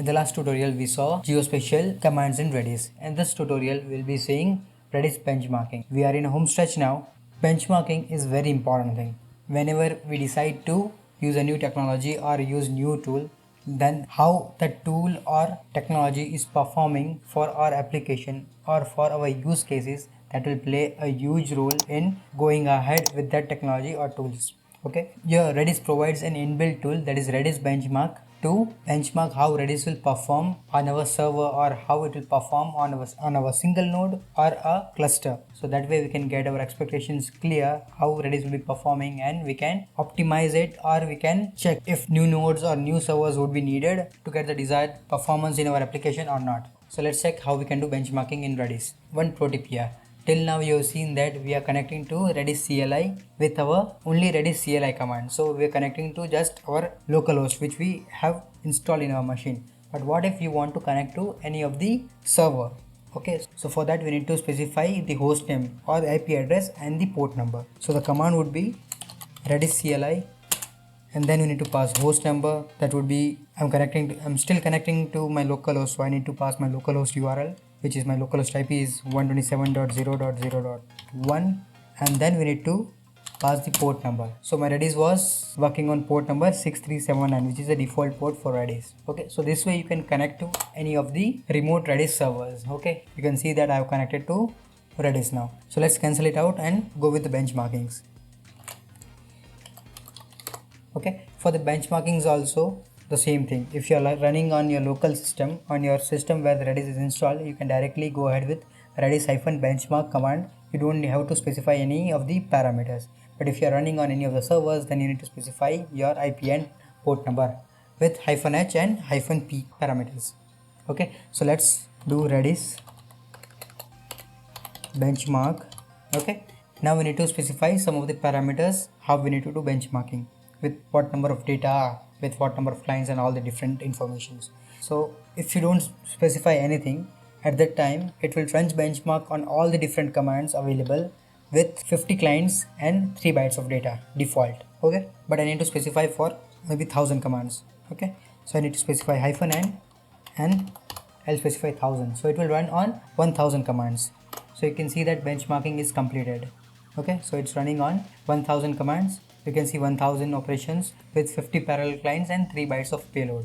In the last tutorial we saw geospatial commands in Redis. In this tutorial we'll be seeing Redis benchmarking. We are in a home stretch now. Benchmarking is very important thing. Whenever we decide to use a new technology or use new tool, then how the tool or technology is performing for our application or for our use cases, that will play a huge role in going ahead with that technology or tools. Okay, here Redis provides an inbuilt tool, that is Redis benchmark, to benchmark how Redis will perform on our server or how it will perform on our single node or a cluster. So that way we can get our expectations clear how Redis will be performing, and we can optimize it, or we can check if new nodes or new servers would be needed to get the desired performance in our application or not. So let's check how we can do benchmarking in Redis. One pro tip here. Till now you have seen that we are connecting to Redis CLI with our only Redis CLI command. So we are connecting to just our localhost which we have installed in our machine. But what if you want to connect to any of the server? Okay, so for that we need to specify the host name or the IP address and the port number. So the command would be Redis CLI, and then we need to pass host number. That would be I'm still connecting to my localhost, so I need to pass my localhost URL, which is my localhost IP is 127.0.0.1, and then we need to pass the port number. So my Redis was working on port number 6379, which is the default port for Redis. Okay, so this way you can connect to any of the remote Redis servers. Okay, you can see that I have connected to Redis now. So let's cancel it out and go with the benchmarkings. Okay, for the benchmarkings also the same thing. If you are running on your local system, on your system where the Redis is installed, you can directly go ahead with Redis-benchmark command. You don't have to specify any of the parameters. But if you are running on any of the servers, then you need to specify your IP and port number with -h and -p parameters. Okay, so let's do Redis benchmark. Okay, now we need to specify some of the parameters how we need to do benchmarking, with what number of data, with what number of clients, and all the different informations. So if you don't specify anything, at that time it will run benchmark on all the different commands available with 50 clients and 3 bytes of data default. Okay, but I need to specify for maybe 1000 commands. Okay, so I need to specify -n and I'll specify 1000, so it will run on 1000 commands. So you can see that benchmarking is completed. Okay, so it's running on 1000 commands. You can see 1000 operations with 50 parallel clients and 3 bytes of payload.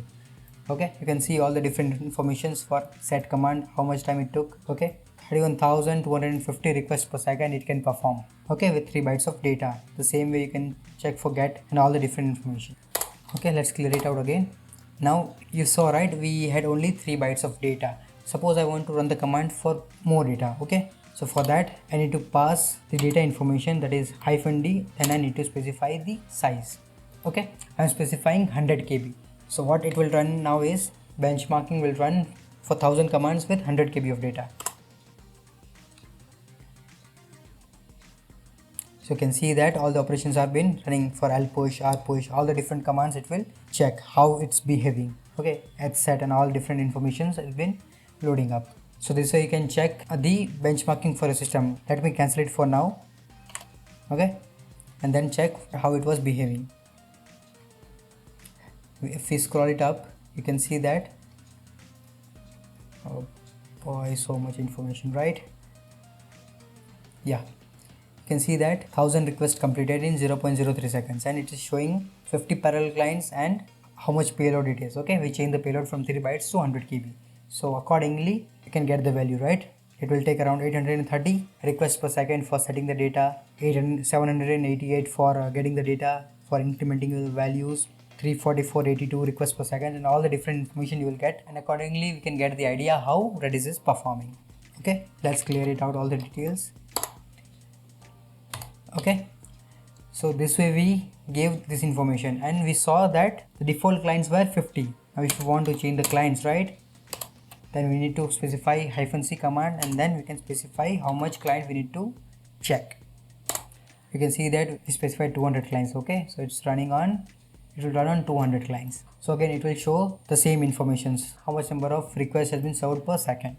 Okay, you can see all the different informations for set command, how much time it took. Okay, 31,250 requests per second it can perform. Okay, with 3 bytes of data. The same way you can check for get and all the different information. Okay, let's clear it out again. Now you saw, right, we had only 3 bytes of data. Suppose I want to run the command for more data. Okay, so for that I need to pass the data information, that is -d, then I need to specify the size. Okay, I'm specifying 100 KB. So what it will run now is benchmarking will run for 1000 commands with 100 KB of data. So you can see that all the operations have been running for lpush, rpush, all the different commands. It will check how it's behaving. Okay, set and all different informations has been loading up. So this way you can check the benchmarking for a system. Let me cancel it for now. Okay, and then check how it was behaving. If we scroll it up, you can see that, oh boy, so much information, right? Yeah, you can see that 1000 requests completed in 0.03 seconds, and it is showing 50 parallel clients and how much payload it is. Okay, we change the payload from 3 bytes to 100 KB. So accordingly you can get the value, right? It will take around 830 requests per second for setting the data, 788 for getting the data, for implementing the values, 344.82 requests per second, and all the different information you will get, and accordingly we can get the idea how Redis is performing. Okay, let's clear it out, all the details. Okay, so this way we gave this information and we saw that the default clients were 50. Now if you want to change the clients, right, then we need to specify -c command, and then we can specify how much client we need to check. You can see that we specified 200 clients. Okay, so it's running on, it will run on 200 clients. So again it will show the same informations, how much number of requests has been served per second.